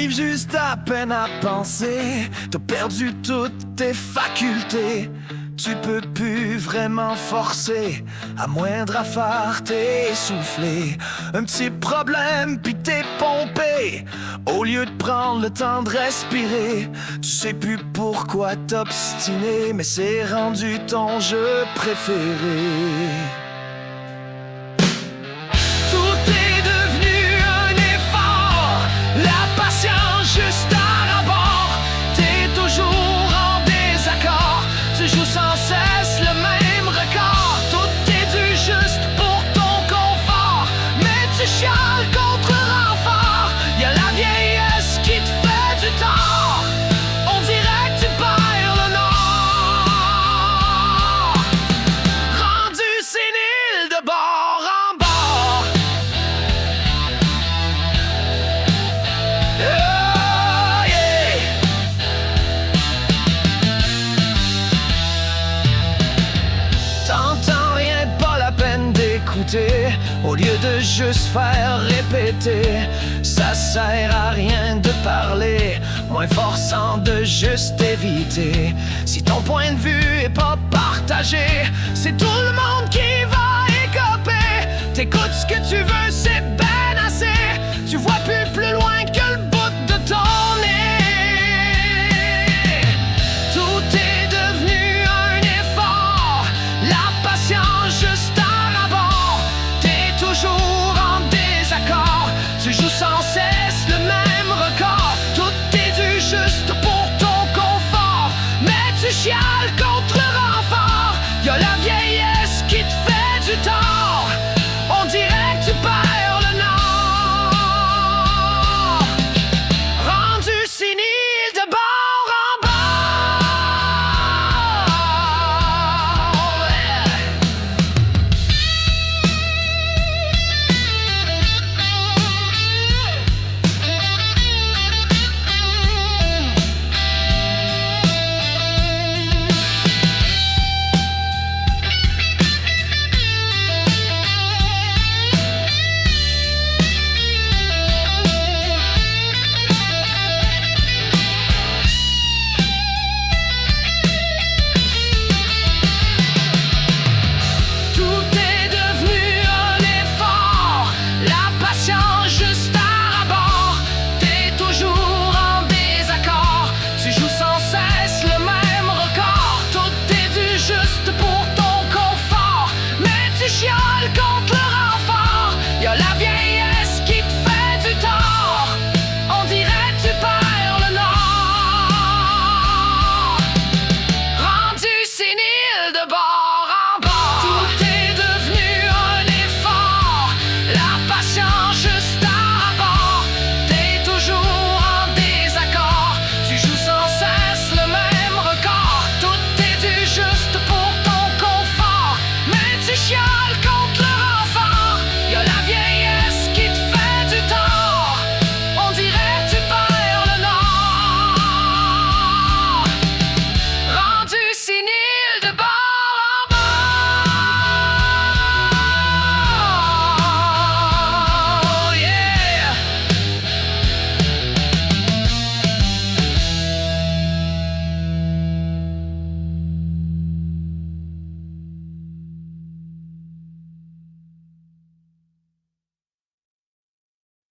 T'arrives juste à peine à penser, t'as perdu toutes tes facultés. Tu peux plus vraiment forcer, à moindre affaire t'es essoufflé. Un petit problème pis t'es pompé, au lieu de prendre le temps de respirer. Tu sais plus pourquoi t'obstiner, mais c'est rendu ton jeu préféré. Tout est devenu un effort, la patience juste à rebord. T'es toujours en désaccord, tu joues sans cesse le même record. Tout est dû juste pour ton confort, mais tu chiales contre renfort. Y'a la vieillesse qui te fait du tort, on dirait que tu perds le nord. Rendu sénile de bord en bord. Oh yeah. T'entends rien, pas la peine d'écouter, au lieu de juste faire répéter. Ça sert à rien de parler, moins forçant de juste éviter. Si ton point de vue est pas partagé, c'est tout le monde qui va écoper. T'écoutes ce que tu veux, c'est